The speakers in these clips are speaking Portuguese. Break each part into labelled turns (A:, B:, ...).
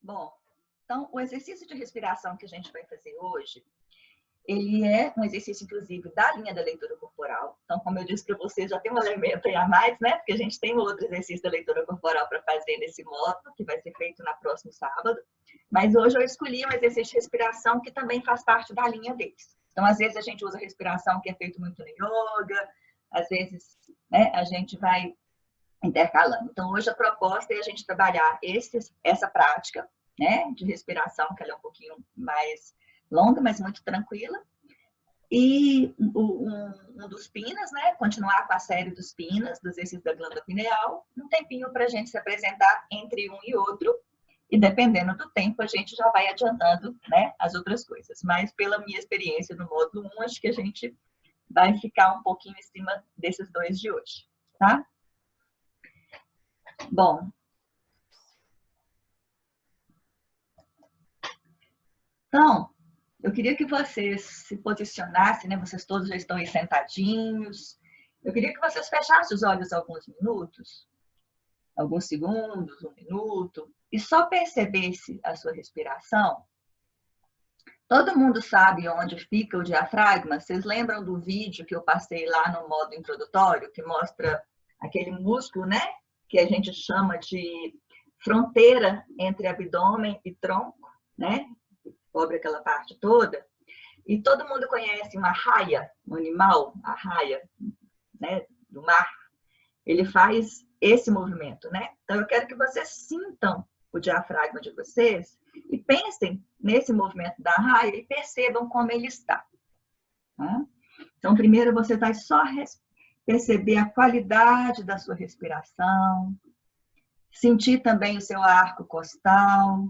A: Bom, então o exercício de respiração que a gente vai fazer hoje, ele é um exercício, inclusive, da linha da leitura corporal. Então, como eu disse para vocês, já tem um elemento aí a mais, né? Porque a gente tem um outro exercício da leitura corporal para fazer nesse módulo, que vai ser feito no próximo sábado. Mas hoje eu escolhi um exercício de respiração que também faz parte da linha deles. Então, às vezes a gente usa respiração que é feito muito no yoga, às vezes, né, a gente vai intercalando. Então, hoje a proposta é a gente trabalhar essa prática, né, de respiração, que ela é um pouquinho mais longa, mas muito tranquila. E um dos pinas, né, continuar com a série dos pinas, dos exercícios da glândula pineal, um tempinho para a gente se apresentar entre um e outro, e dependendo do tempo, a gente já vai adiantando, né, as outras coisas. Mas pela minha experiência no módulo 1, acho que a gente vai ficar um pouquinho em cima desses dois de hoje, tá? Bom, então, eu queria que vocês se posicionassem, né? Vocês todos já estão aí sentadinhos. Eu queria que vocês fechassem os olhos alguns minutos, alguns segundos, um minuto, e só percebesse a sua respiração. Todo mundo sabe onde fica o diafragma? Vocês lembram do vídeo que eu passei lá no modo introdutório, que mostra aquele músculo, né? Que a gente chama de fronteira entre abdômen e tronco, né? Cobre aquela parte toda. E todo mundo conhece uma raia, um animal, a raia, né, do mar. Ele faz esse movimento, né? Então eu quero que vocês sintam o diafragma de vocês e pensem nesse movimento da raia e percebam como ele está. Tá? Então primeiro você vai só perceber a qualidade da sua respiração, sentir também o seu arco costal.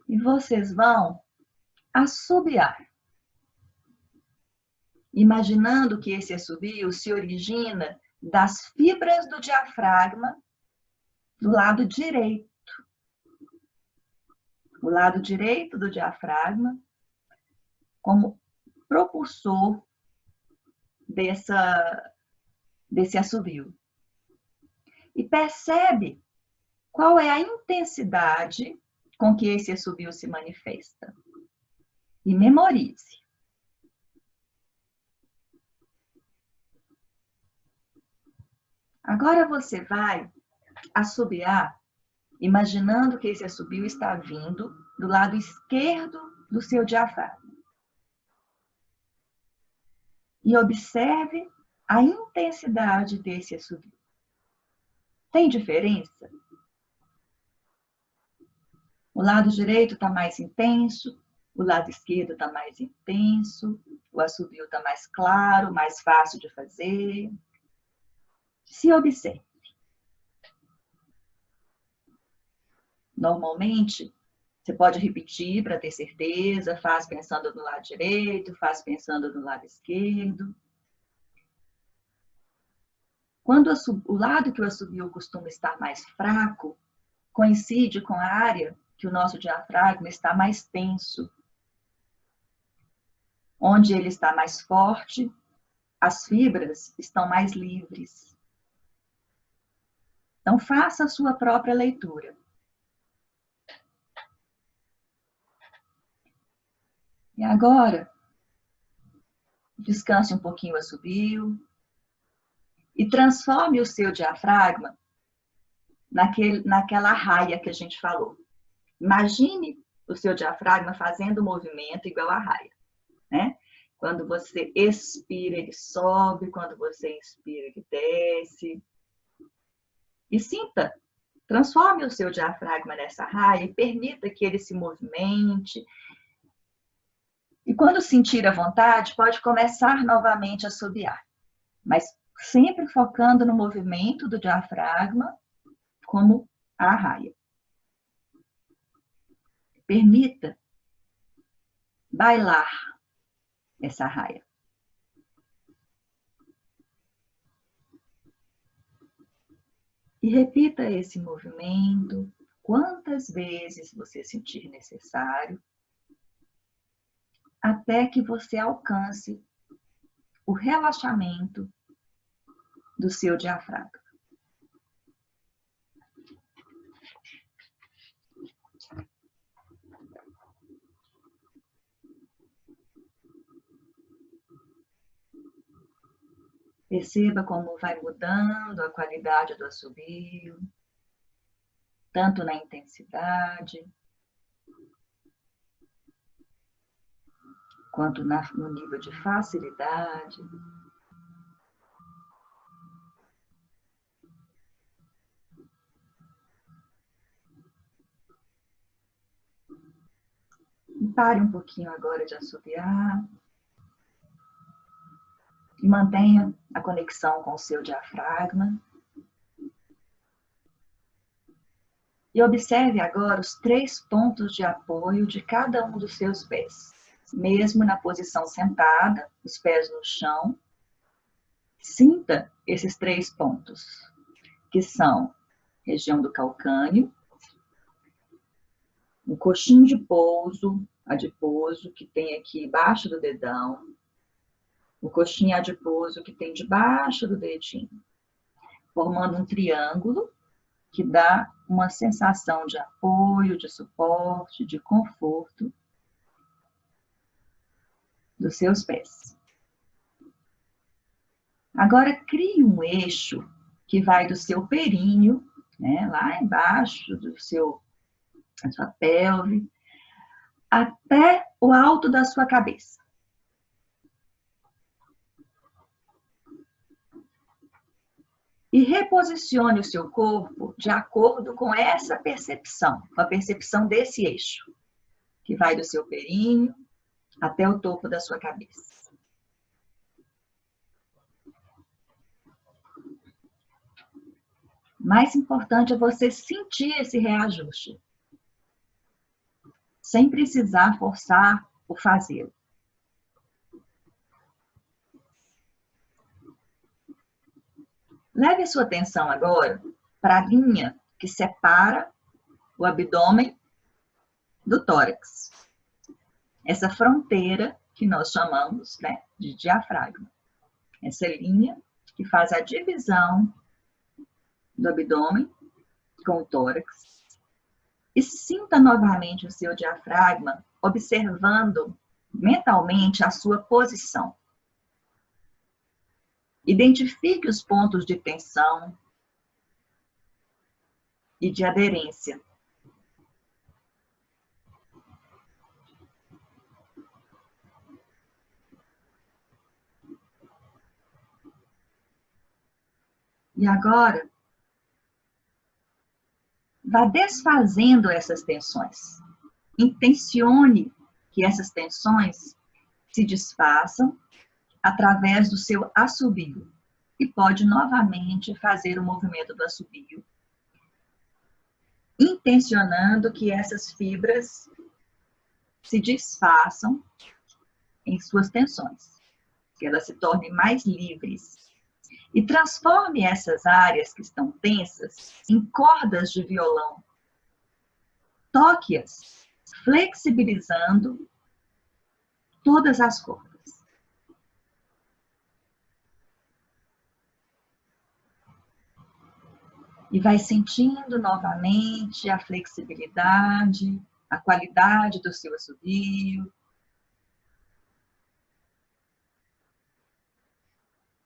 A: E vocês vão assobiar, imaginando que esse assobio se origina das fibras do diafragma do lado direito. O lado direito do diafragma como propulsor desse assobio. E percebe qual é a intensidade com que esse assobio se manifesta. E memorize. Agora você vai assobiar, imaginando que esse assobio está vindo do lado esquerdo do seu diafragma. E observe a intensidade desse assobio. Tem diferença? O lado direito está mais intenso, o lado esquerdo está mais intenso, o assobio está mais claro, mais fácil de fazer. Se observe. Normalmente, você pode repetir para ter certeza, faz pensando no lado direito, faz pensando no lado esquerdo. Quando o lado que o assobio costuma estar mais fraco, coincide com a área que o nosso diafragma está mais tenso. Onde ele está mais forte, as fibras estão mais livres. Então, faça a sua própria leitura. E agora, descanse um pouquinho o assobio e transforme o seu diafragma naquela raia que a gente falou. Imagine o seu diafragma fazendo um movimento igual a raia, né? Quando você expira, ele sobe, quando você inspira, ele desce. E sinta, transforme o seu diafragma nessa raia e permita que ele se movimente. E quando sentir a vontade, pode começar novamente a assobiar, mas sempre focando no movimento do diafragma como a raia. Permita bailar essa raia. E repita esse movimento quantas vezes você sentir necessário, até que você alcance o relaxamento do seu diafragma. Perceba como vai mudando a qualidade do assobio, tanto na intensidade, quanto no nível de facilidade. E pare um pouquinho agora de assobiar. E mantenha a conexão com o seu diafragma. E observe agora os 3 pontos de apoio de cada um dos seus pés. Mesmo na posição sentada, os pés no chão, sinta esses 3 pontos, que são região do calcânio, o coxim de pouso, adiposo, que tem aqui embaixo do dedão, o coxim adiposo, que tem debaixo do dedinho, formando um triângulo que dá uma sensação de apoio, de suporte, de conforto dos seus pés. Agora, crie um eixo que vai do seu períneo, né, lá embaixo da sua pelve, até o alto da sua cabeça. E reposicione o seu corpo de acordo com essa percepção, com a percepção desse eixo, que vai do seu períneo até o topo da sua cabeça. Mais importante é você sentir esse reajuste, sem precisar forçar o fazê-lo. Leve a sua atenção agora para a linha que separa o abdômen do tórax. Essa fronteira que nós chamamos, né, de diafragma. Essa linha que faz a divisão do abdômen com o tórax. E sinta novamente o seu diafragma, observando mentalmente a sua posição. Identifique os pontos de tensão e de aderência. E agora, vá desfazendo essas tensões. Intencione que essas tensões se desfaçam através do seu assobio. E pode novamente fazer o movimento do assobio, intencionando que essas fibras se desfaçam em suas tensões, que elas se tornem mais livres. E transforme essas áreas que estão tensas em cordas de violão. Toque-as, flexibilizando todas as cordas. E vai sentindo novamente a flexibilidade, a qualidade do seu assobio.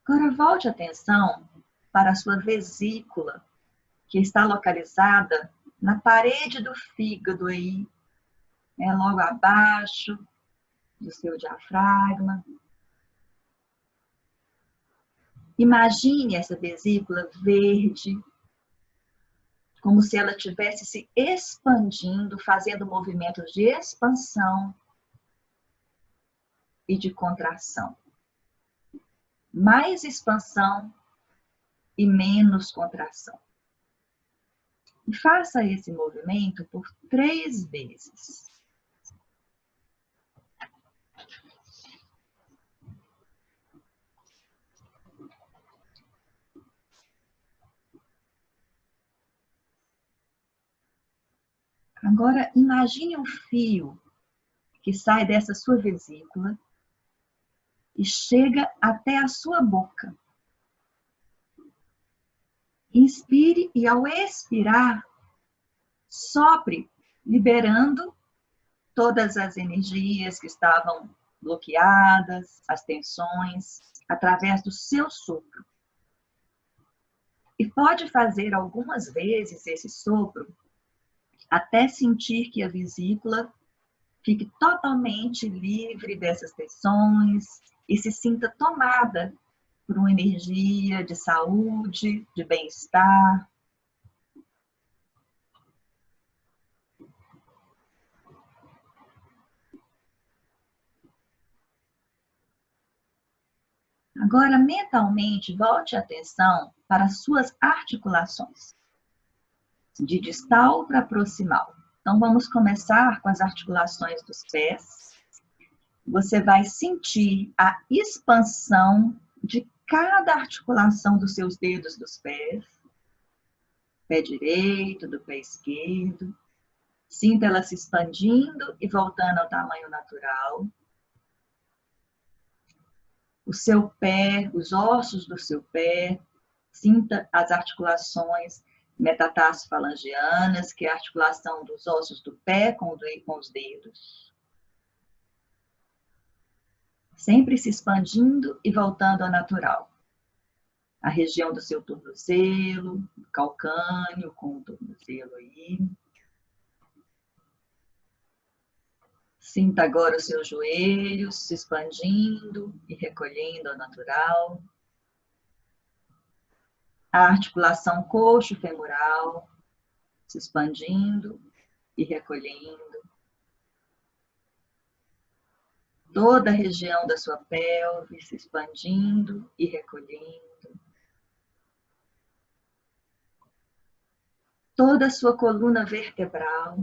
A: Agora volte a atenção para a sua vesícula, que está localizada na parede do fígado aí, né, logo abaixo do seu diafragma. Imagine essa vesícula verde, como se ela estivesse se expandindo, fazendo movimentos de expansão e de contração. Mais expansão e menos contração. E faça esse movimento por 3 vezes. Agora, imagine um fio que sai dessa sua vesícula e chega até a sua boca. Inspire e, ao expirar, sopre, liberando todas as energias que estavam bloqueadas, as tensões. através do seu sopro. E pode fazer algumas vezes esse sopro até sentir que a vesícula fique totalmente livre dessas tensões e se sinta tomada por uma energia de saúde, de bem-estar. Agora, mentalmente, volte a atenção para as suas articulações, de distal para proximal. Então, vamos começar com as articulações dos pés. Você vai sentir a expansão de cada articulação dos seus dedos dos pés. Pé direito, do pé esquerdo. Sinta ela se expandindo e voltando ao tamanho natural. O seu pé, os ossos do seu pé, sinta as articulações metatarsofalangianas, que é a articulação dos ossos do pé com os dedos. Sempre se expandindo e voltando ao natural. A região do seu tornozelo, calcâneo com o tornozelo aí. Sinta agora os seus joelhos se expandindo e recolhendo ao natural. A articulação coxo-femoral se expandindo e recolhendo. Toda a região da sua pelve se expandindo e recolhendo. Toda a sua coluna vertebral.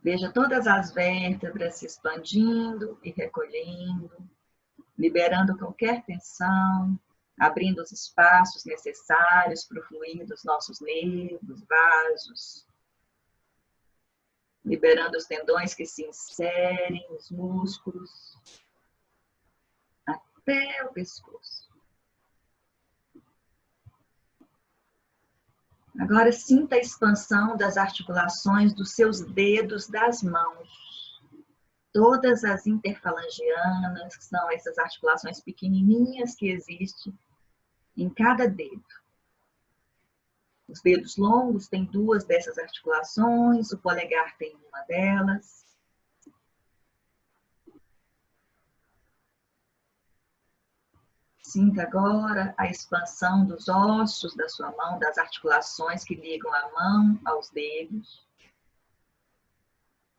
A: Veja todas as vértebras se expandindo e recolhendo, liberando qualquer tensão, abrindo os espaços necessários para o fluir dos nossos nervos, vasos, liberando os tendões que se inserem, os músculos, até o pescoço. Agora sinta a expansão das articulações dos seus dedos das mãos. Todas as interfalangianas, que são essas articulações pequenininhas que existem em cada dedo. Os dedos longos têm 2 dessas articulações, o polegar tem uma delas. Sinta agora a expansão dos ossos da sua mão, das articulações que ligam a mão aos dedos.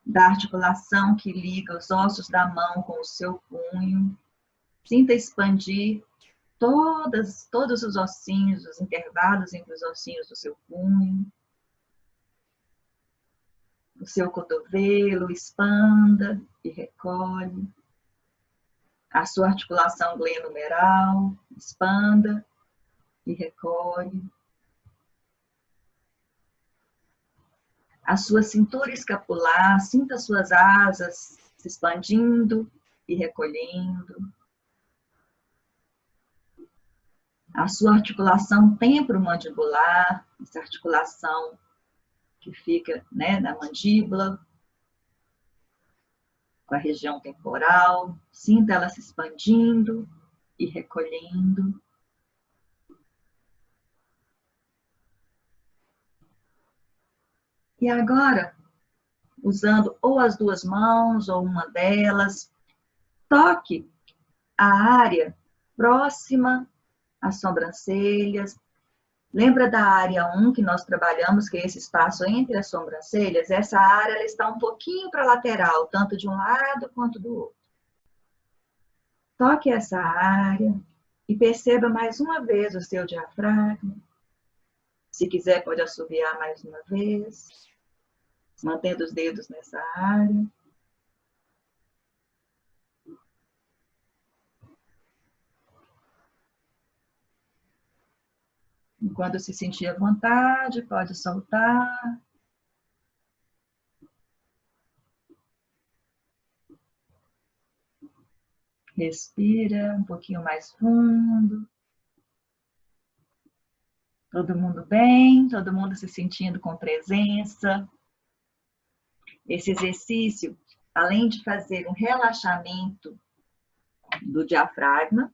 A: Da articulação que liga os ossos da mão com o seu punho. Sinta expandir todos os ossinhos, os intervalos entre os ossinhos do seu punho. O seu cotovelo expanda e recolhe. A sua articulação glenomeral expanda e recolhe. A sua cintura escapular, sinta suas asas se expandindo e recolhendo. A sua articulação temporomandibular, essa articulação que fica, né, na mandíbula, com a região temporal, sinta ela se expandindo e recolhendo. E agora, usando ou as 2 mãos ou uma delas, toque a área próxima às sobrancelhas. Lembra da área 1 que nós trabalhamos, que é esse espaço entre as sobrancelhas? Essa área ela está um pouquinho para a lateral, tanto de um lado quanto do outro. Toque essa área e perceba mais uma vez o seu diafragma. Se quiser, pode assoviar mais uma vez, mantendo os dedos nessa área. E quando se sentir à vontade, pode soltar. Respira um pouquinho mais fundo. Todo mundo bem? Todo mundo se sentindo com presença? Esse exercício, além de fazer um relaxamento do diafragma,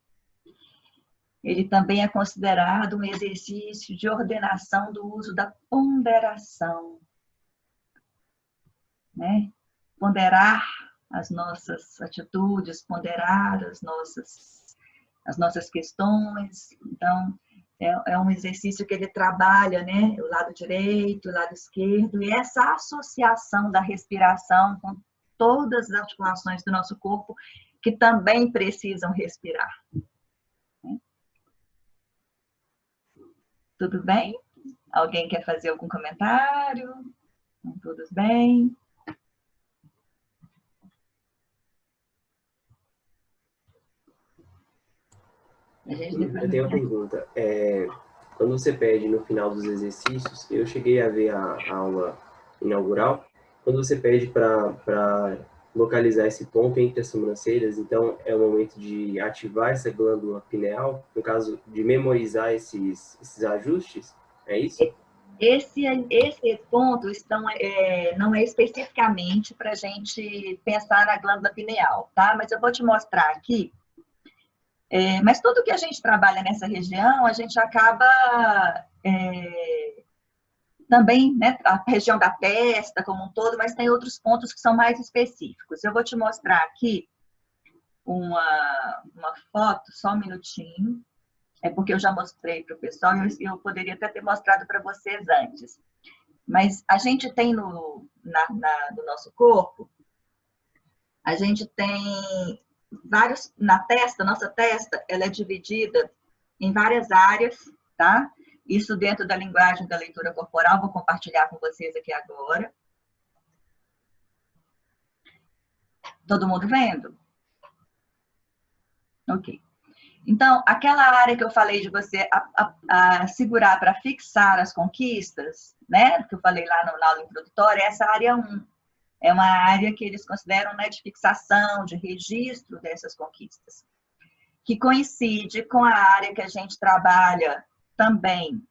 A: ele também é considerado um exercício de ordenação do uso da ponderação, né? Ponderar as nossas atitudes, ponderar as nossas questões. Então, é um exercício que ele trabalha, né? O lado direito, o lado esquerdo, e essa associação da respiração com todas as articulações do nosso corpo que também precisam respirar. Tudo bem? Alguém quer fazer algum comentário? Todos bem?
B: Eu tenho uma pergunta. Quando você pede no final dos exercícios, eu cheguei a ver a aula inaugural, quando você pede para localizar esse ponto entre as sobrancelhas, então é o momento de ativar essa glândula pineal, no caso de memorizar esses ajustes, é isso?
A: Esse ponto não é especificamente para a gente pensar na glândula pineal, tá? Mas eu vou te mostrar aqui. Mas tudo que a gente trabalha nessa região, a gente acaba também, né, a região da testa como um todo, mas tem outros pontos que são mais específicos. Eu vou te mostrar aqui uma foto, só um minutinho. É porque eu já mostrei para o pessoal e eu poderia até ter mostrado para vocês antes. Mas a gente tem no nosso corpo, a gente tem vários, na testa, nossa testa, ela é dividida em várias áreas, tá? Isso dentro da linguagem da leitura corporal, vou compartilhar com vocês aqui agora. Todo mundo vendo? Ok. Então, aquela área que eu falei de você segurar para fixar as conquistas, né, que eu falei lá na aula introdutória, essa área 1. É uma área que eles consideram, né, de fixação, de registro dessas conquistas, que coincide com a área que a gente trabalha também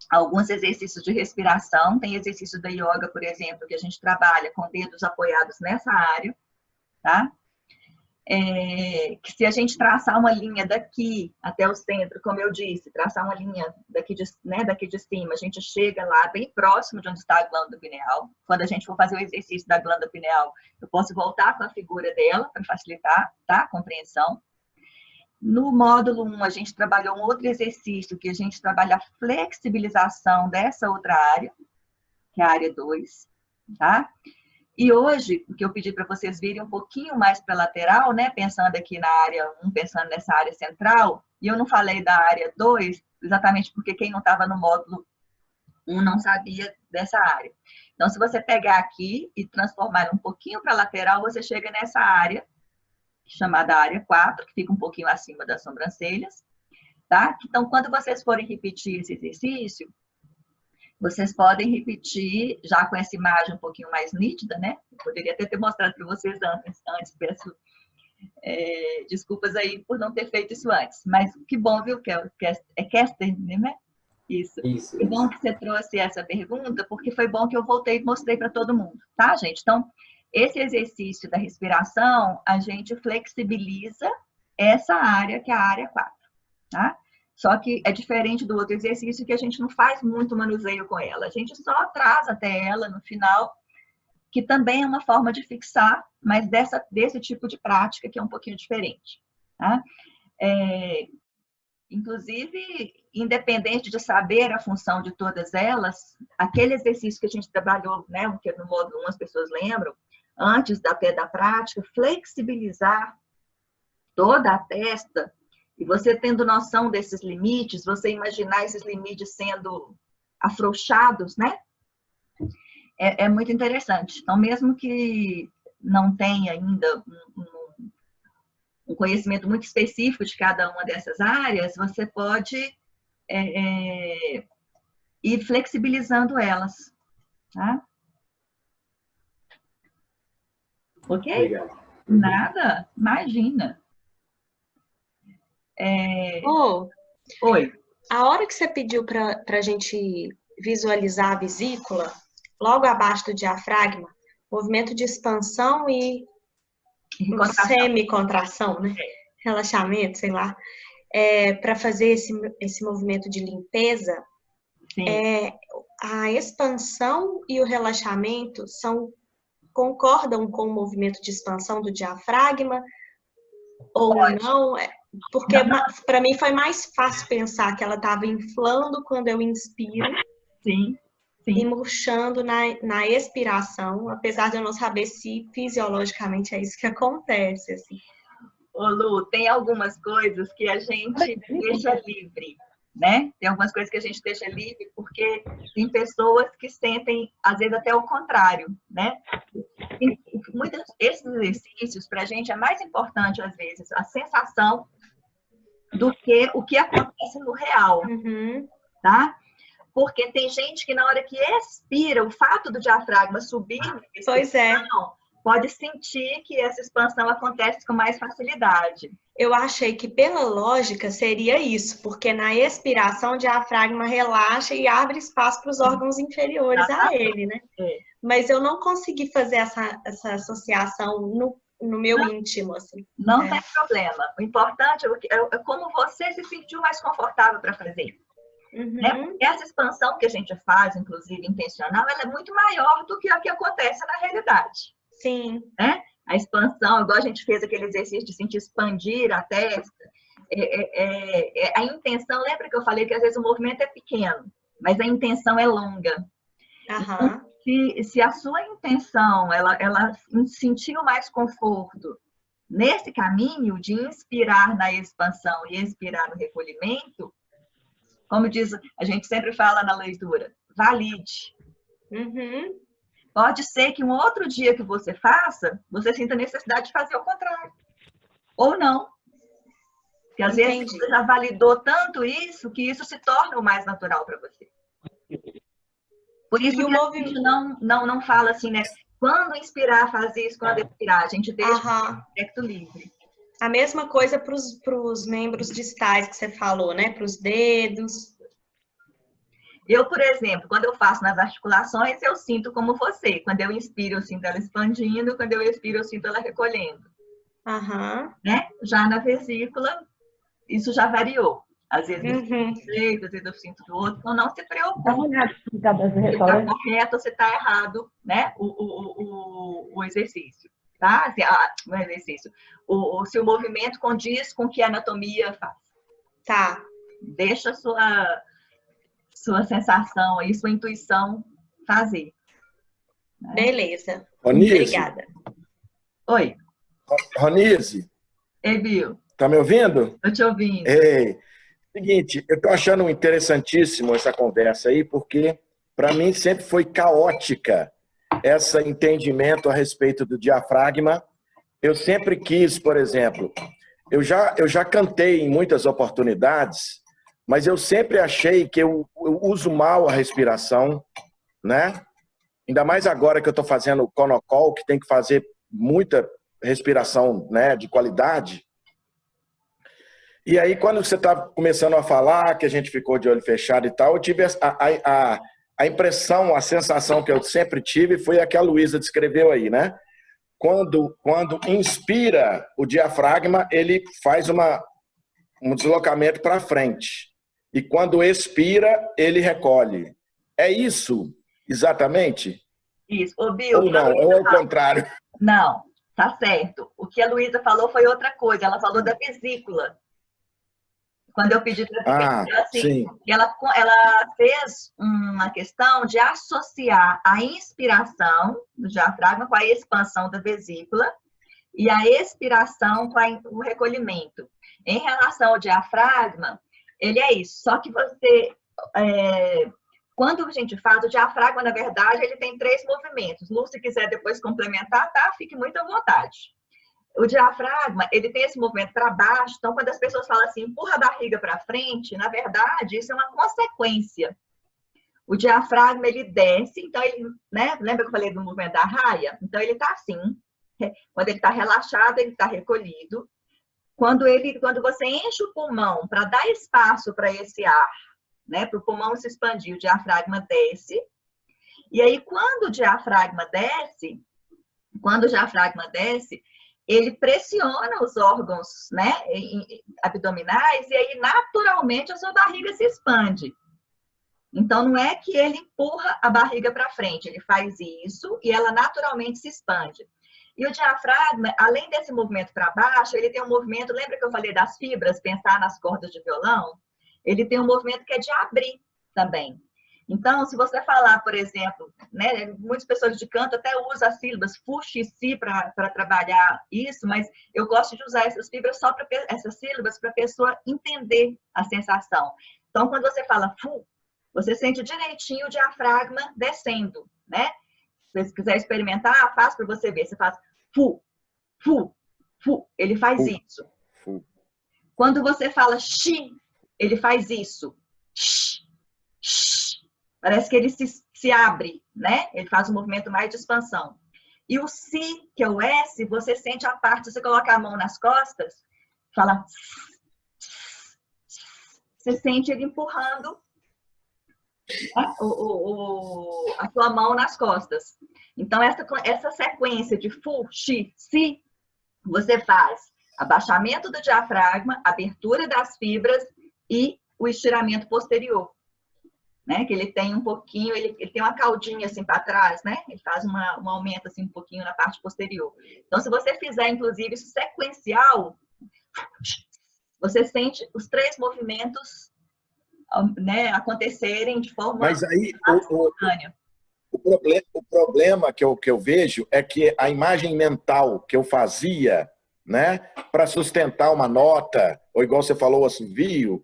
A: alguns exercícios de respiração. Tem exercício da yoga, por exemplo, que a gente trabalha com dedos apoiados nessa área, tá? Que se a gente traçar uma linha daqui até o centro, como eu disse, traçar uma linha daqui de cima, a gente chega lá bem próximo de onde está a glândula pineal. Quando a gente for fazer o exercício da glândula pineal, eu posso voltar com a figura dela para facilitar, tá? A compreensão. No módulo 1, a gente trabalhou um outro exercício que a gente trabalha a flexibilização dessa outra área, que é a área 2, tá? E hoje, o que eu pedi para vocês virem um pouquinho mais para a lateral, né? Pensando aqui na área 1, pensando nessa área central, e eu não falei da área 2, exatamente porque quem não estava no módulo 1 não sabia dessa área. Então, se você pegar aqui e transformar um pouquinho para a lateral, você chega nessa área, chamada área 4, que fica um pouquinho acima das sobrancelhas, tá? Então, quando vocês forem repetir esse exercício, vocês podem repetir já com essa imagem um pouquinho mais nítida, né? Eu poderia até ter mostrado para vocês antes, peço desculpas aí por não ter feito isso antes. Mas que bom, viu, é Kester, né? Isso. Que bom que você trouxe essa pergunta, porque foi bom que eu voltei e mostrei para todo mundo, tá, gente? Então, esse exercício da respiração, a gente flexibiliza essa área, que é a área 4, tá? Só que é diferente do outro exercício que a gente não faz muito manuseio com ela. A gente só traz até ela no final, que também é uma forma de fixar, mas desse tipo de prática que é um pouquinho diferente. Tá? Inclusive, independente de saber a função de todas elas, aquele exercício que a gente trabalhou, né, que no módulo 1 as pessoas lembram, antes até da prática, flexibilizar toda a testa, e você tendo noção desses limites, você imaginar esses limites sendo afrouxados, né? É muito interessante. Então, mesmo que não tenha ainda um conhecimento muito específico de cada uma dessas áreas, você pode ir flexibilizando elas, tá? Ok?
B: Obrigado.
A: Nada? Imagina.
C: Oi. A hora que você pediu para a gente visualizar a vesícula, logo abaixo do diafragma, movimento de expansão e semi-contração, né? Relaxamento, sei lá. Para fazer esse movimento de limpeza, a expansão e o relaxamento concordam com o movimento de expansão do diafragma ou não? Porque para mim foi mais fácil pensar que ela estava inflando quando eu inspiro.
A: Sim.
C: E murchando na expiração, apesar de eu não saber se fisiologicamente é isso que acontece, assim.
A: Ô Lu, tem algumas coisas que a gente deixa livre, né? Tem algumas coisas que a gente deixa livre porque tem pessoas que sentem, às vezes, até o contrário, né? Esses exercícios, para a gente, é mais importante, às vezes, a sensação do que o que acontece no real, tá? Porque tem gente que na hora que expira, o fato do diafragma subir, pode sentir que essa expansão acontece com mais facilidade.
C: Eu achei que pela lógica seria isso, porque na expiração o diafragma relaxa e abre espaço para os órgãos inferiores a ele, né? Mas eu não consegui fazer essa associação no meu íntimo, assim.
A: Não tem problema. O importante é como você se sentiu mais confortável para fazer. Né? Essa expansão que a gente faz, inclusive intencional, ela é muito maior do que a que acontece na realidade.
C: Sim.
A: Né? A expansão, igual a gente fez aquele exercício de sentir expandir a testa, a intenção, lembra que eu falei que às vezes o movimento é pequeno, mas a intenção é longa. Então, se a sua intenção, ela sentiu mais conforto nesse caminho de inspirar na expansão e expirar no recolhimento, como diz, a gente sempre fala na leitura, valide. Pode ser que um outro dia que você faça, você sinta necessidade de fazer o contrário. Ou não. Porque às vezes você já validou tanto isso, que isso se torna o mais natural para você. Por isso que a gente não fala assim, né? Quando inspirar, faz isso, quando expirar. A gente deixa o aspecto livre.
C: A mesma coisa para os membros distais que você falou, né? Para os dedos.
A: Eu, por exemplo, quando eu faço nas articulações, eu sinto como você. Quando eu inspiro, eu sinto ela expandindo. Quando eu expiro, eu sinto ela recolhendo. Né? Já na vesícula, isso já variou. Às vezes eu sinto de um jeito, às vezes eu sinto do outro. Então, não se preocupe. Se está correto ou se está errado, né? O exercício. Tá? Não é exercício. Se o movimento condiz com o que a anatomia faz.
C: Tá.
A: Deixa a sua sensação aí, sua intuição fazer. Né?
C: Beleza.
D: Ronise.
C: Obrigada.
A: Oi.
D: Ronise.
A: Ei, Bill.
D: Tá me ouvindo?
A: Tô te ouvindo.
D: Ei. Seguinte, eu tô achando interessantíssimo essa conversa aí, porque para mim sempre foi caótica esse entendimento a respeito do diafragma. Eu sempre quis, por exemplo, eu já cantei em muitas oportunidades, mas eu sempre achei que eu uso mal a respiração, né? Ainda mais agora que eu estou fazendo o Conocol, que tem que fazer muita respiração, né, de qualidade. E aí, quando você está começando a falar, que a gente ficou de olho fechado e tal, eu tive a impressão, a sensação que eu sempre tive foi a que a Luísa descreveu aí, né? Quando inspira o diafragma, ele faz um deslocamento para frente. E quando expira, ele recolhe. É isso, exatamente?
A: Isso. Ô, Bill,
D: ou não, ou ao contrário?
A: Não, tá certo. O que a Luísa falou foi outra coisa. Ela falou da vesícula. Quando eu pedi para assim, ela fez uma questão de associar a inspiração do diafragma com a expansão da vesícula e a expiração com o recolhimento. Em relação ao diafragma, ele é isso. Só que você, quando a gente faz o diafragma, na verdade, ele tem 3 movimentos. Lu, se quiser depois complementar, tá? Fique muito à vontade. O diafragma, ele tem esse movimento para baixo, então quando as pessoas falam assim, empurra a barriga para frente, na verdade, isso é uma consequência. O diafragma, ele desce, então ele, né? Lembra que eu falei do movimento da raia? Então ele está assim, quando ele está relaxado, ele está recolhido. Quando você enche o pulmão para dar espaço para esse ar, né? Para o pulmão se expandir, o diafragma desce. E aí, quando o diafragma desce, quando o diafragma desce, ele pressiona os órgãos, né, abdominais, e aí naturalmente a sua barriga se expande. Então, não é que ele empurra a barriga para frente, ele faz isso e ela naturalmente se expande. E o diafragma, além desse movimento para baixo, ele tem um movimento, lembra que eu falei das fibras, pensar nas cordas de violão? Ele tem um movimento que é de abrir também. Então, se você falar, por exemplo, né, muitas pessoas de canto até usam as sílabas fu, xi, si para trabalhar isso, mas eu gosto de usar essas fibras só para essas sílabas para a pessoa entender a sensação. Então, quando você fala fu, você sente direitinho o diafragma descendo, né? Se você quiser experimentar, faz para você ver. Você faz fu, fu, fu. Ele faz isso. Quando você fala xi, ele faz isso. X, x. Parece que ele se abre, né? Ele faz um movimento mais de expansão. E o si, que é o S, você sente a parte, você coloca a mão nas costas, fala... Você sente ele empurrando, né, a sua mão nas costas. Então, essa sequência de fu, xi, si, você faz abaixamento do diafragma, abertura das fibras e o estiramento posterior. Né? Que ele tem um pouquinho, ele tem uma caudinha assim para trás, né? Ele faz um aumento assim um pouquinho na parte posterior. Então, se você fizer, inclusive, isso sequencial, você sente os 3 movimentos, né, acontecerem de forma simultânea.
D: O problema que eu vejo é que a imagem mental que eu fazia, né, para sustentar uma nota, ou igual você falou, o assovio,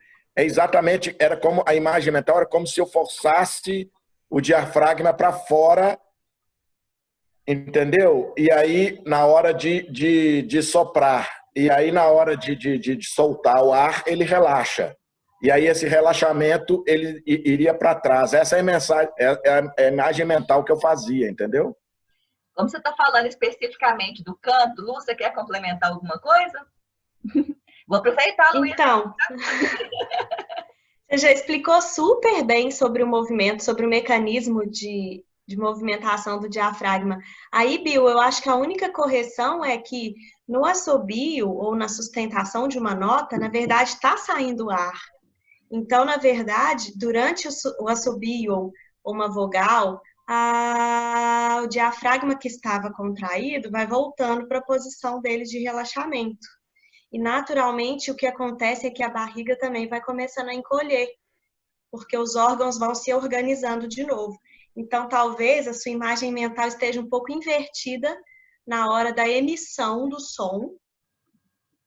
D: era como a imagem mental era como se eu forçasse o diafragma para fora, entendeu? E aí, na hora de soprar, e aí na hora de soltar o ar, ele relaxa. E aí esse relaxamento, ele iria para trás. Essa é a imagem mental que eu fazia, entendeu?
A: Como você está falando especificamente do canto, Lu, você quer complementar alguma coisa? Vou aproveitar, Lu.
C: Então, você já explicou super bem sobre o movimento, sobre o mecanismo de movimentação do diafragma. Aí, Bill, eu acho que a única correção é que no assobio ou na sustentação de uma nota, na verdade, está saindo ar. Então, na verdade, durante o assobio ou uma vogal, o diafragma que estava contraído vai voltando para a posição dele de relaxamento. E, naturalmente, o que acontece é que a barriga também vai começando a encolher, porque os órgãos vão se organizando de novo. Então, talvez a sua imagem mental esteja um pouco invertida na hora da emissão do som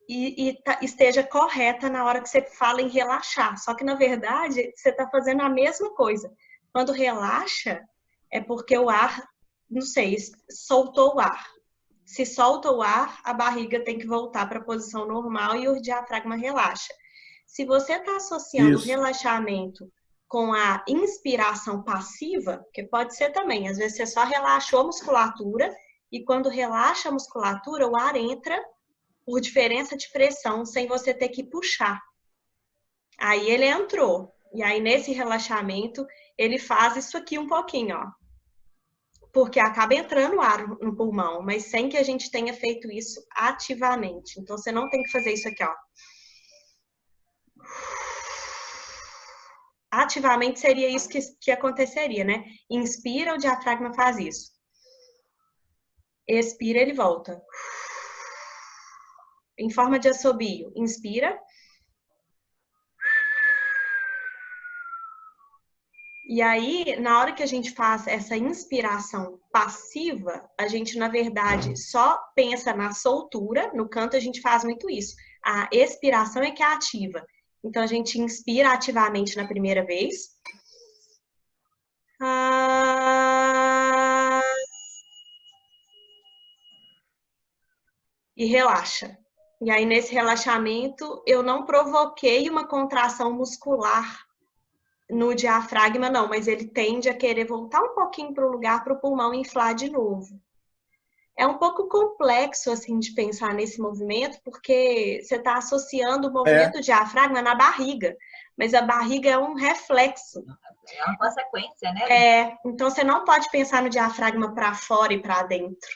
C: e esteja correta na hora que você fala em relaxar. Só que, na verdade, você está fazendo a mesma coisa. Quando relaxa, é porque o ar, não sei, soltou o ar. Se solta o ar, a barriga tem que voltar para a posição normal e o diafragma relaxa. Se você está associando o relaxamento com a inspiração passiva, que pode ser também, às vezes você só relaxou a musculatura e quando relaxa a musculatura, o ar entra por diferença de pressão sem você ter que puxar. Aí ele entrou. E aí nesse relaxamento, ele faz isso aqui um pouquinho, ó. Porque acaba entrando ar no pulmão, mas sem que a gente tenha feito isso ativamente. Então, você não tem que fazer isso aqui, ó. Ativamente seria isso que aconteceria, né? Inspira, o diafragma faz isso. Expira, ele volta. Em forma de assobio. Inspira. E aí, na hora que a gente faz essa inspiração passiva, a gente, na verdade, só pensa na soltura. No canto, a gente faz muito isso. A expiração é que é ativa. Então, a gente inspira ativamente na primeira vez. E relaxa. E aí, nesse relaxamento, eu não provoquei uma contração muscular no diafragma, não, mas ele tende a querer voltar um pouquinho para o lugar para o pulmão inflar de novo. É um pouco complexo, assim, de pensar nesse movimento, porque você está associando o movimento do diafragma na barriga, mas a barriga é um reflexo.
A: É uma consequência, né?
C: Então você não pode pensar no diafragma para fora e para dentro.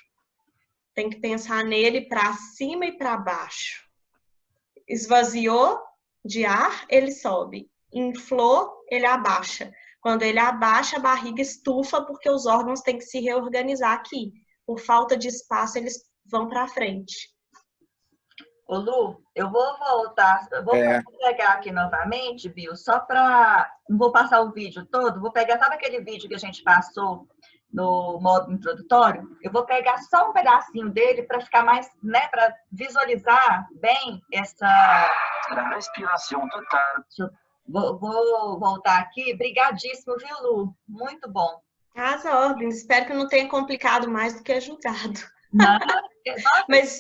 C: Tem que pensar nele para cima e para baixo. Esvaziou de ar, ele sobe. Inflou, ele abaixa. Quando ele abaixa, a barriga estufa porque os órgãos têm que se reorganizar aqui. Por falta de espaço, eles vão para frente.
A: Ô Lu, eu vou voltar, vou pegar aqui novamente, Bill, só para... Não vou passar o vídeo todo, vou pegar, sabe aquele vídeo que a gente passou no modo introdutório? Eu vou pegar só um pedacinho dele para ficar mais, né, para visualizar bem essa...
E: La respiration totale.
A: Vou voltar aqui. Brigadíssimo, viu, Lu? Muito bom.
C: As ordens. Espero que não tenha complicado mais do que ajudado.
A: Não,
C: mas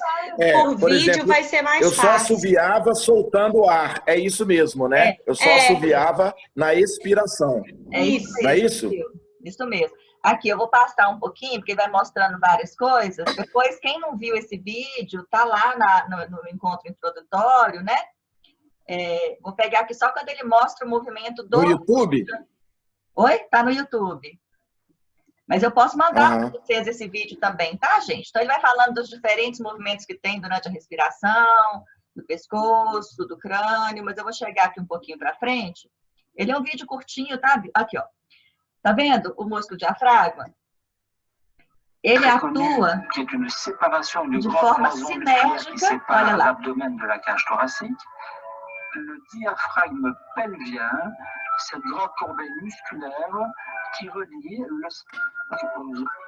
C: por vídeo
D: exemplo,
C: vai ser mais fácil.
D: Eu só assoviava soltando o ar. É isso mesmo, né? Eu só assoviava na expiração.
A: É isso mesmo.
D: Não é isso?
A: Isso mesmo. Aqui, eu vou passar um pouquinho, porque vai mostrando várias coisas. Depois, quem não viu esse vídeo, tá lá no encontro introdutório, né? Vou pegar aqui só quando ele mostra o movimento do...
D: No YouTube?
A: Oi? Tá no YouTube. Mas eu posso mandar para vocês esse vídeo também, tá, gente? Então, ele vai falando dos diferentes movimentos que tem durante a respiração, do pescoço, do crânio, mas eu vou chegar aqui um pouquinho para frente. Ele é um vídeo curtinho, tá? Aqui, ó. Tá vendo o músculo diafragma? Ele atua de forma sinérgica, olha lá.
E: Le diaphragme pelvien, cette grande corbeille musculaire qui relie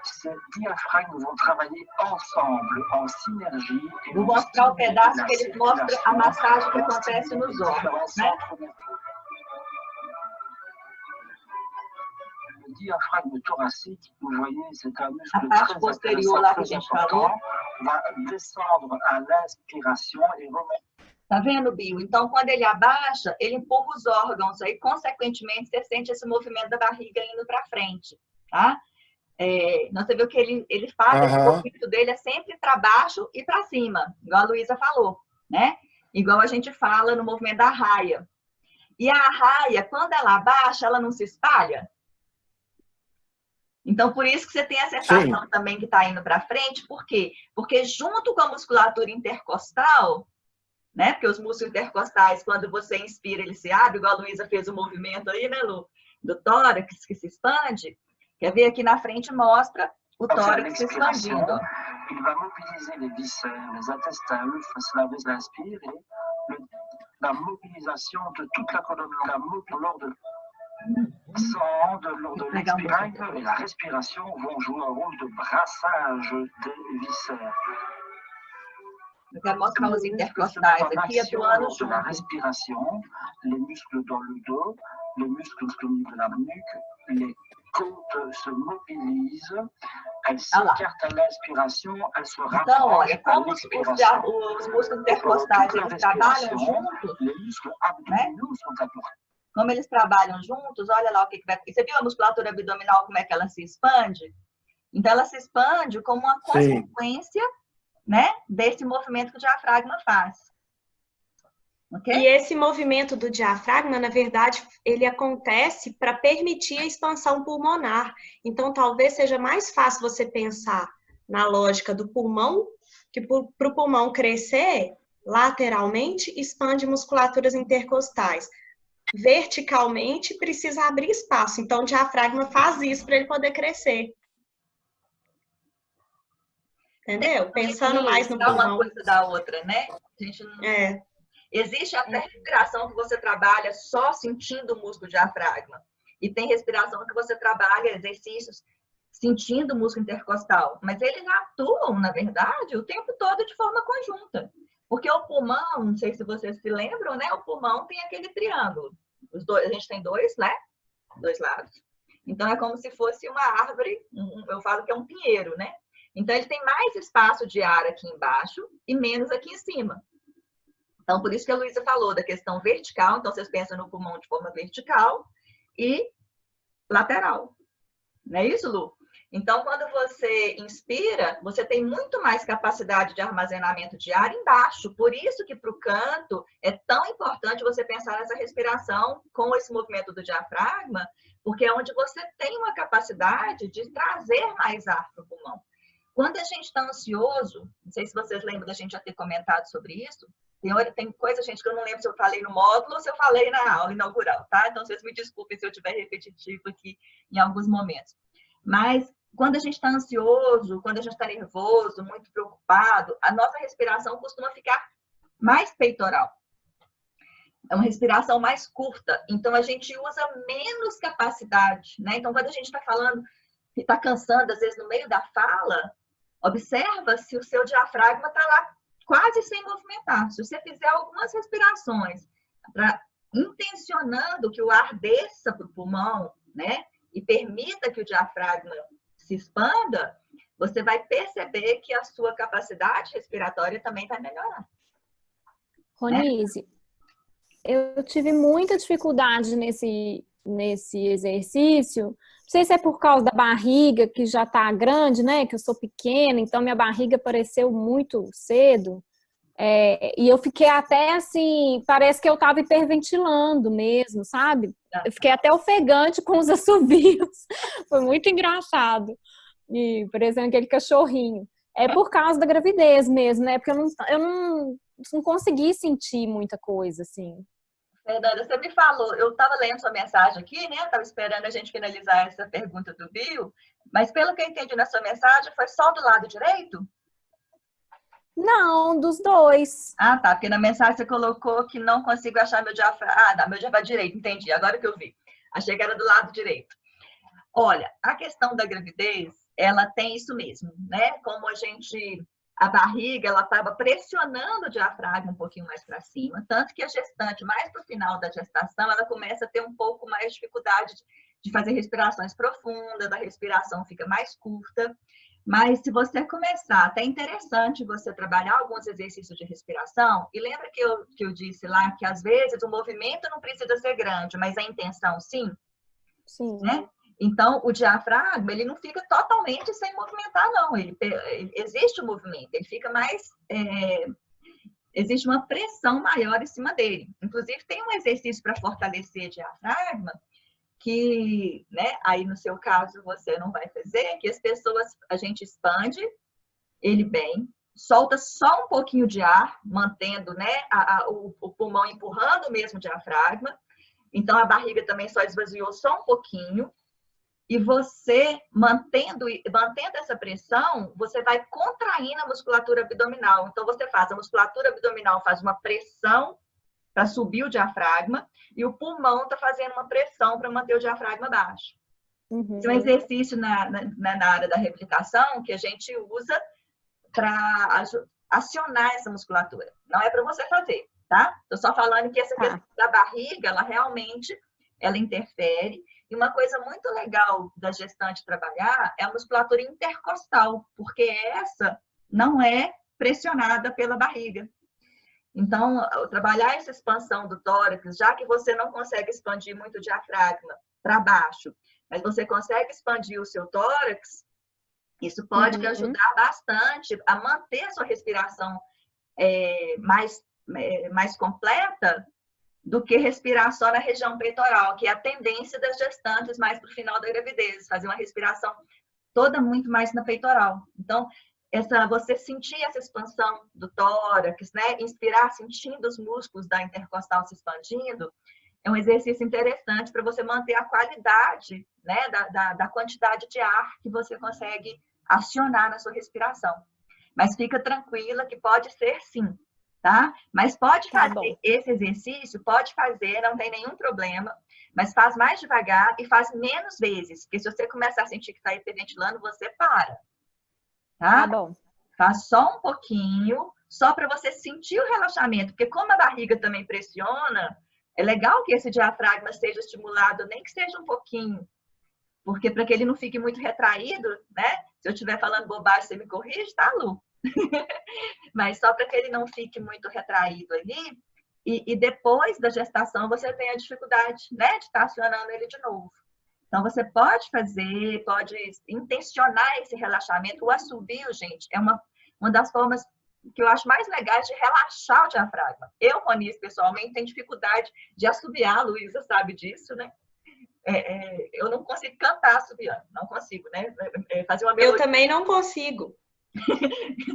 E: ces diaphragmes vão travailler ensemble, en synergie.
A: Vou mostrar o pedaço que ele mostra a massagem que acontece nos órgãos, né?
E: Le diaphragme thoracique, vous voyez, c'est un muscle
A: a parte posterior lá que a gente falou,
E: va descendre à l'inspiration et remonter.
A: Tá vendo, Bill? Então, quando ele abaixa, ele empurra os órgãos, aí, consequentemente, você sente esse movimento da barriga indo para frente, tá? Você viu que ele faz, o movimento dele é sempre para baixo e para cima, igual a Luísa falou, né? Igual a gente fala no movimento da raia. E a raia, quando ela abaixa, ela não se espalha? Então, por isso que você tem a sensação também que está indo para frente. Por quê? Porque junto com a musculatura intercostal, né? Porque os músculos intercostais, quando você inspira, ele se abre, igual a Luísa fez o movimento aí, né, Lu? Do tórax que se expande. Quer ver aqui na frente, mostra o tórax se expandindo.
E: Ele vai mobiliser les viscères, les intestins, le foie, cela va l'inspire et la mobilisation de toute la colonne lors de l'expiration et la respiration vont jouer un rôle de brassage des viscères.
A: Eu quero mostrar os intercostais aqui atuando junto.
E: La respiration, les muscles dans le dos, les muscles au niveau de la nuque, les côtes se mobilisent, elles s'écartent à l'inspiration, elles se rapprochent
A: então, olha,
E: à
A: como
E: l'expiration.
A: os músculos intercostais eles trabalham juntos,
E: les muscles abdominaux sont actifs.
A: Como eles trabalham juntos, olha lá o que vai... Você viu a musculatura abdominal, como é que ela se expande? Então, ela se expande como uma consequência, né, desse movimento que o diafragma faz. Okay?
C: E esse movimento do diafragma, na verdade, ele acontece para permitir a expansão pulmonar. Então, talvez seja mais fácil você pensar na lógica do pulmão, que para o pulmão crescer, lateralmente, expande musculaturas intercostais. Verticalmente, precisa abrir espaço. Então, o diafragma faz isso para ele poder crescer. Entendeu? Pensando mais no pulmão.
A: Uma coisa da outra, né? A gente não... Existe até respiração que você trabalha só sentindo o músculo diafragma. E tem respiração que você trabalha exercícios sentindo o músculo intercostal. Mas eles atuam, na verdade, o tempo todo de forma conjunta. Porque o pulmão, não sei se vocês se lembram, né? O pulmão tem aquele triângulo. Os dois, a gente tem dois, né? Dois lados. Então, é como se fosse uma árvore, eu falo que é um pinheiro, né? Então, ele tem mais espaço de ar aqui embaixo e menos aqui em cima. Então, por isso que a Luísa falou da questão vertical. Então, vocês pensam no pulmão de forma vertical e lateral. Não é isso, Lu? Então, quando você inspira, você tem muito mais capacidade de armazenamento de ar embaixo. Por isso que para o canto é tão importante você pensar nessa respiração com esse movimento do diafragma, porque é onde você tem uma capacidade de trazer mais ar para o pulmão. Quando a gente está ansioso, não sei se vocês lembram da gente já ter comentado sobre isso, tem coisa, gente, que eu não lembro se eu falei no módulo ou se eu falei na aula inaugural, tá? Então, vocês me desculpem se eu estiver repetitivo aqui em alguns momentos. Mas, quando a gente está ansioso, quando a gente está nervoso, muito preocupado, a nossa respiração costuma ficar mais peitoral. É uma respiração mais curta. Então, a gente usa menos capacidade, né? Então, quando a gente está falando, está cansando, às vezes, no meio da fala, observa se o seu diafragma está lá quase sem movimentar. Se você fizer algumas respirações intencionando que o ar desça para o pulmão, né? E permita que o diafragma se expanda, você vai perceber que a sua capacidade respiratória também vai melhorar.
F: Ronise, né? Eu tive muita dificuldade nesse exercício. Não sei se é por causa da barriga, que já tá grande, né? Que eu sou pequena, então minha barriga apareceu muito cedo. E eu fiquei até assim, parece que eu tava hiperventilando mesmo, sabe? Eu fiquei até ofegante com os assobios. Foi muito engraçado. E, por exemplo, aquele cachorrinho. É por causa da gravidez mesmo, né? Porque eu não consegui sentir muita coisa, assim.
A: Fernanda, você me falou, eu estava lendo sua mensagem aqui, né? Estava esperando a gente finalizar essa pergunta do Bill, mas pelo que eu entendi na sua mensagem, foi só do lado direito?
F: Não, dos dois.
A: Ah, tá, porque na mensagem você colocou que não consigo achar meu diafragma. Ah, não, meu diafragma direito, entendi, agora que eu vi. Achei que era do lado direito. Olha, a questão da gravidez, ela tem isso mesmo, né? Como a barriga, ela estava pressionando o diafragma um pouquinho mais para cima, tanto que a gestante, mais para o final da gestação, ela começa a ter um pouco mais de dificuldade de fazer respirações profundas, a respiração fica mais curta. Mas se você começar, até é interessante você trabalhar alguns exercícios de respiração, e lembra que eu disse lá que às vezes o movimento não precisa ser grande, mas a intenção sim?
F: Sim.
A: Né? Então, o diafragma, ele não fica totalmente sem movimentar, não. Existe o movimento, ele fica mais... existe uma pressão maior em cima dele. Inclusive, tem um exercício para fortalecer o diafragma, que, né, aí no seu caso você não vai fazer, que as pessoas, a gente expande ele bem, solta só um pouquinho de ar, mantendo, né, o pulmão empurrando mesmo o diafragma. Então, a barriga também só esvaziou só um pouquinho. E você, mantendo essa pressão, você vai contraindo a musculatura abdominal. Então, você faz a musculatura abdominal, faz uma pressão para subir o diafragma, e o pulmão está fazendo uma pressão para manter o diafragma baixo.
F: Uhum.
A: Esse é um exercício na área da reabilitação que a gente usa para acionar essa musculatura. Não é para você fazer, tá? Estou só falando que essa questão da barriga, ela realmente interfere. E uma coisa muito legal da gestante trabalhar é a musculatura intercostal, porque essa não é pressionada pela barriga. Então, trabalhar essa expansão do tórax, já que você não consegue expandir muito o diafragma para baixo, mas você consegue expandir o seu tórax, isso pode te ajudar bastante a manter a sua respiração mais completa do que respirar só na região peitoral, que é a tendência das gestantes mais para o final da gravidez, fazer uma respiração toda muito mais na peitoral. Então, você sentir essa expansão do tórax, né? Inspirar sentindo os músculos da intercostal se expandindo, é um exercício interessante para você manter a qualidade, né? da quantidade de ar que você consegue acionar na sua respiração. Mas fica tranquila que pode ser sim, tá? Mas pode fazer esse exercício, pode fazer, não tem nenhum problema, mas faz mais devagar e faz menos vezes, porque se você começar a sentir que está hiperventilando, você para. Tá?
F: Bom.
A: Faz só um pouquinho, só para você sentir o relaxamento, porque como a barriga também pressiona, é legal que esse diafragma seja estimulado, nem que seja um pouquinho, porque para que ele não fique muito retraído, né? Se eu estiver falando bobagem, você me corrige, tá, Lu? Mas só para que ele não fique muito retraído ali, e depois da gestação você tem a dificuldade, né, de estar acionando ele de novo. Então, você pode fazer, pode intencionar esse relaxamento. O assobio, gente, é uma das formas que eu acho mais legais de relaxar o diafragma. Eu, Ronise, pessoalmente, tenho dificuldade de assobiar, a Luísa sabe disso, né? Eu não consigo cantar assobiando, não consigo, né? Fazer uma melodia.
C: Eu também não consigo.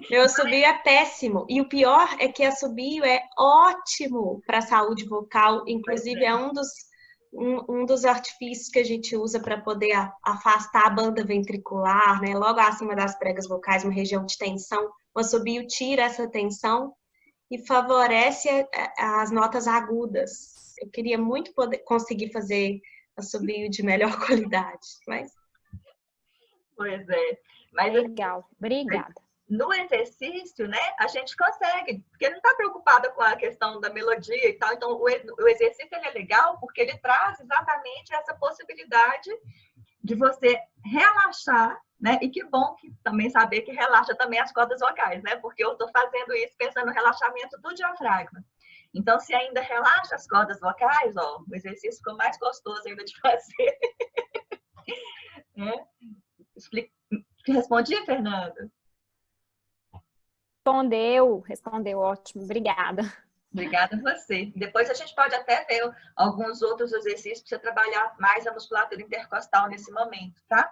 C: Meu assobio é péssimo. E o pior é que assobio é ótimo para a saúde vocal. Inclusive, é um dos artifícios que a gente usa para poder afastar a banda ventricular, né? Logo acima das pregas vocais, uma região de tensão. O assobio tira essa tensão e favorece as notas agudas. Eu queria muito conseguir fazer assobio de melhor qualidade, mas...
A: Pois é. Mas,
F: legal, obrigada.
A: No exercício, né, a gente consegue, porque não está preocupada com a questão da melodia e tal. Então, o exercício ele é legal porque ele traz exatamente essa possibilidade de você relaxar, né? E que bom que também saber que relaxa também as cordas vocais, né? Porque eu estou fazendo isso pensando no relaxamento do diafragma. Então, se ainda relaxa as cordas vocais, ó, o exercício ficou mais gostoso ainda de fazer. É? Respondi, Fernanda?
F: Respondeu, ótimo, obrigada.
A: Obrigada a você. Depois a gente pode até ver alguns outros exercícios para você trabalhar mais a musculatura intercostal nesse momento, tá?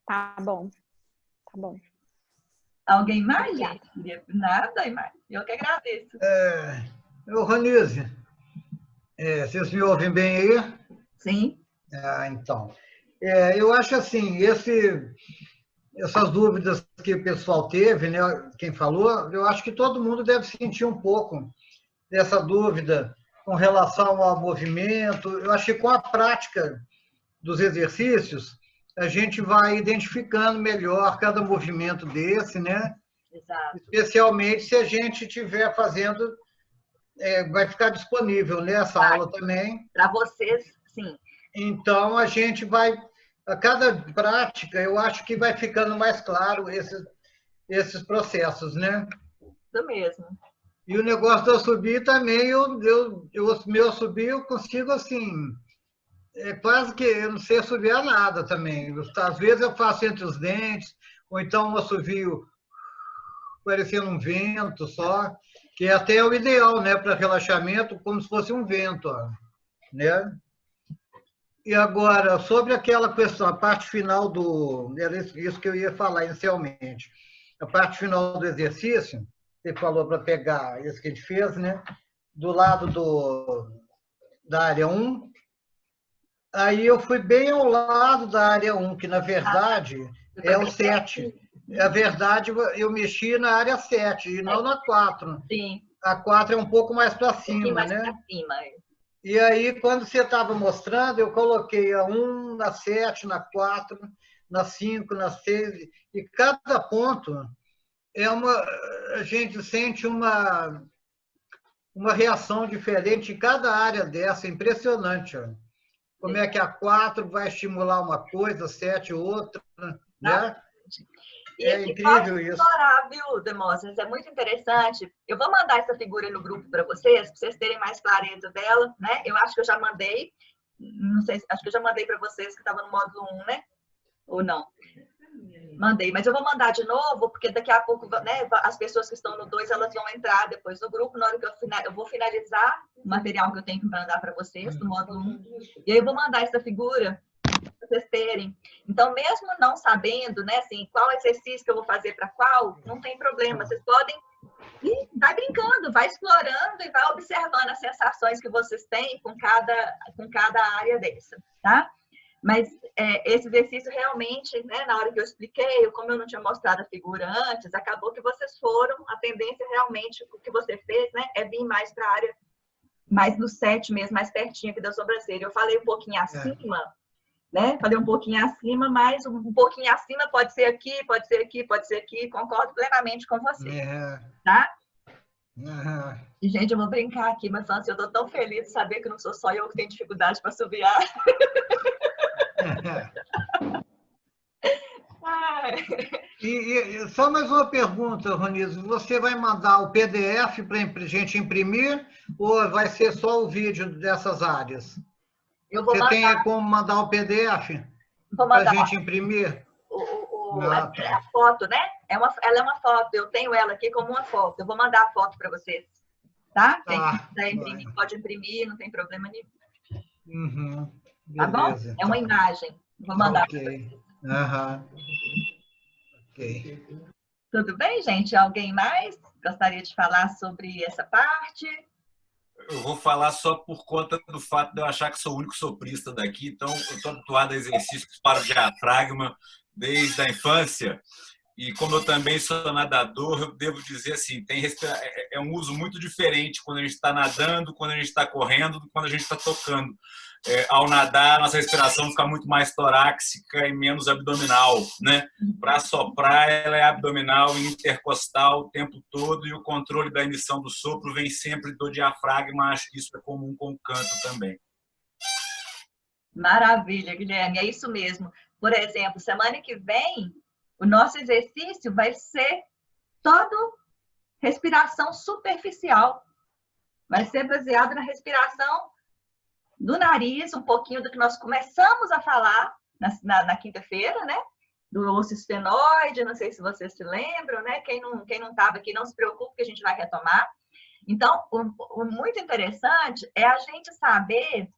F: Tá bom.
A: Alguém mais, gente? Nada, eu que agradeço.
G: Ronise, vocês me ouvem bem aí?
A: Sim.
G: Então, eu acho assim, essas dúvidas que o pessoal teve, né, quem falou, eu acho que todo mundo deve sentir um pouco dessa dúvida com relação ao movimento. Eu acho que com a prática dos exercícios, a gente vai identificando melhor cada movimento desse, né?
A: Exato.
G: Especialmente se a gente estiver fazendo, vai ficar disponível nessa aula também.
A: Para vocês, sim.
G: Então, a gente vai, a cada prática, eu acho que vai ficando mais claro esses processos, né?
A: Isso mesmo.
G: E o negócio do assobio também, meu assobio eu consigo, assim, quase que eu não sei assobiar nada também. Às vezes eu faço entre os dentes, ou então um assovio parecendo um vento só, que até é o ideal, né, para relaxamento, como se fosse um vento, ó, né? E agora, sobre aquela questão, a parte final era isso que eu ia falar inicialmente. A parte final do exercício, você falou para pegar isso que a gente fez, né? Do lado da área 1. Aí eu fui bem ao lado da área 1, que na verdade é o 7. Na verdade, eu mexi na área 7 e não na 4.
A: Sim.
G: A 4 é um pouco mais para cima, né?
A: Para cima.
G: E aí, quando você estava mostrando, eu coloquei a 1, na 7, na 4, na 5, na 6, e cada ponto a gente sente uma reação diferente em cada área dessa, impressionante. Ó. Como é que a 4 vai estimular uma coisa, a 7 outra, né? É incrível isso.
A: Explorar, viu, Demóstenes? É muito interessante. Eu vou mandar essa figura no grupo para vocês terem mais clareza dela, né? Eu acho que eu já mandei, não sei, acho que eu já mandei para vocês que estava no módulo 1, né? Ou não? Mandei, mas eu vou mandar de novo, porque daqui a pouco, né, as pessoas que estão no 2, elas vão entrar depois no grupo, na hora que eu vou finalizar o material que eu tenho que mandar para vocês, do módulo 1, e aí eu vou mandar essa figura para vocês terem. Então, mesmo não sabendo, né, assim, qual exercício que eu vou fazer para qual, não tem problema, vocês podem ir, vai brincando, vai explorando e vai observando as sensações que vocês têm com cada área dessa, tá? Mas esse exercício realmente, né, na hora que eu expliquei, como eu não tinha mostrado a figura antes, acabou que vocês foram, a tendência realmente, o que você fez, né, é vir mais para a área, mais no 7 mesmo, mais pertinho aqui da sobrancelha. Eu falei um pouquinho acima, né, falei um pouquinho acima, mas um pouquinho acima pode ser aqui, pode ser aqui, pode ser aqui, concordo plenamente com você, tá? E, gente, eu vou brincar aqui, mas assim, eu tô tão feliz de saber que não sou só eu que tenho dificuldade para assobiar.
G: E só mais uma pergunta, Ronise. Você vai mandar o PDF para a gente imprimir ou vai ser só o vídeo dessas áreas? Você tem como mandar o PDF para a gente imprimir?
A: A foto, né? Ela é uma foto. Eu tenho ela aqui como uma foto. Eu vou mandar a foto para vocês. Tá? Quem quiser imprimir, pode imprimir, não tem problema nenhum. Tá bom? É uma imagem. Vou mandar para vocês.
G: Ok.
A: Tudo bem, gente? Alguém mais gostaria de falar sobre essa parte?
H: Eu vou falar só por conta do fato de eu achar que sou o único soprista daqui, então eu estou habituado a exercícios para o diafragma desde a infância. E como eu também sou nadador, eu devo dizer assim, é um uso muito diferente quando a gente está nadando, quando a gente está correndo, do que quando a gente está tocando. Ao nadar, nossa respiração fica muito mais torácica e menos abdominal, né? Para soprar, ela é abdominal e intercostal o tempo todo, e o controle da emissão do sopro vem sempre do diafragma. Acho que isso é comum com o canto também.
A: Maravilha, Guilherme, é isso mesmo. Por exemplo, semana que vem, o nosso exercício vai ser todo respiração superficial. Vai ser baseado na respiração do nariz, um pouquinho do que nós começamos a falar na quinta-feira, né? Do osso esfenoide, não sei se vocês se lembram, né? Quem não estava aqui, não se preocupe que a gente vai retomar. Então, o muito interessante é a gente saber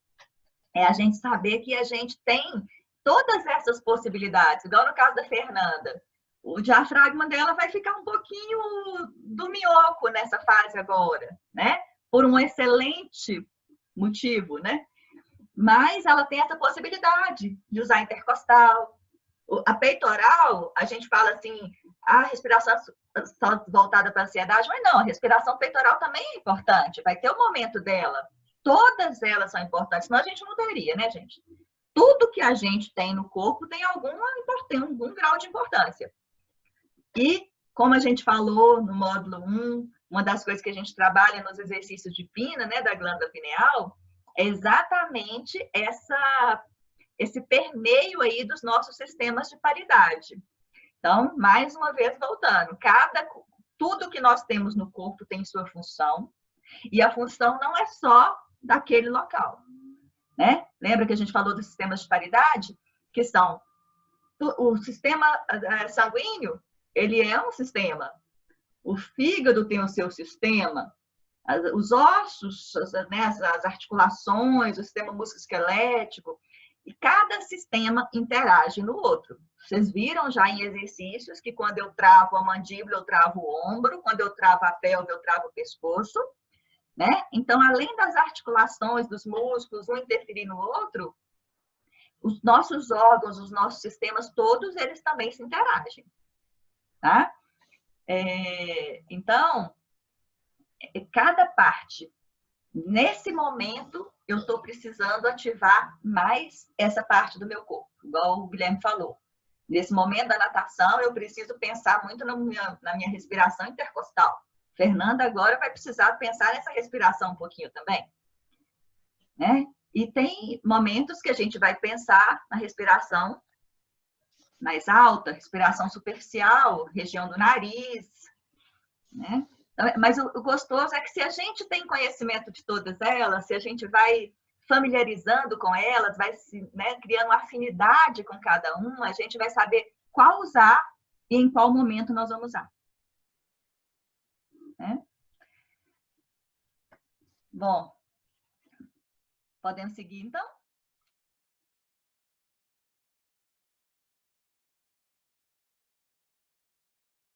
A: que a gente tem todas essas possibilidades, igual no caso da Fernanda. O diafragma dela vai ficar um pouquinho do minhoco nessa fase agora, né? Por um excelente motivo, né? Mas ela tem essa possibilidade de usar intercostal. A peitoral, a gente fala assim, a respiração só voltada para a ansiedade, mas não, a respiração peitoral também é importante, vai ter o momento dela. Todas elas são importantes, senão a gente não teria, né, gente? Tudo que a gente tem no corpo tem algum grau de importância. E, como a gente falou no módulo 1, uma das coisas que a gente trabalha nos exercícios de pina, né, da glândula pineal, é exatamente esse permeio aí dos nossos sistemas de paridade. Então, mais uma vez, voltando, tudo que nós temos no corpo tem sua função, e a função não é só daquele local, né? Lembra que a gente falou dos sistemas de paridade? Que são o sistema sanguíneo, ele é um sistema. O fígado tem o seu sistema. Os ossos, né, as articulações, o sistema musculoesquelético, e cada sistema interage no outro. Vocês viram já em exercícios que quando eu travo a mandíbula, eu travo o ombro, quando eu travo a pelve, eu travo o pescoço, né? Então, além das articulações, dos músculos, um interferir no outro, os nossos órgãos, os nossos sistemas, todos eles também se interagem, tá? Então, cada parte, nesse momento, eu estou precisando ativar mais essa parte do meu corpo, igual o Guilherme falou. Nesse momento da natação, eu preciso pensar muito na minha respiração intercostal. Fernanda agora vai precisar pensar nessa respiração um pouquinho também, né? E tem momentos que a gente vai pensar na respiração mais alta, respiração superficial, região do nariz, né? Mas o gostoso é que se a gente tem conhecimento de todas elas, se a gente vai familiarizando com elas, vai né, criando uma afinidade com cada uma, a gente vai saber qual usar e em qual momento nós vamos usar. Né? Bom, podemos seguir então?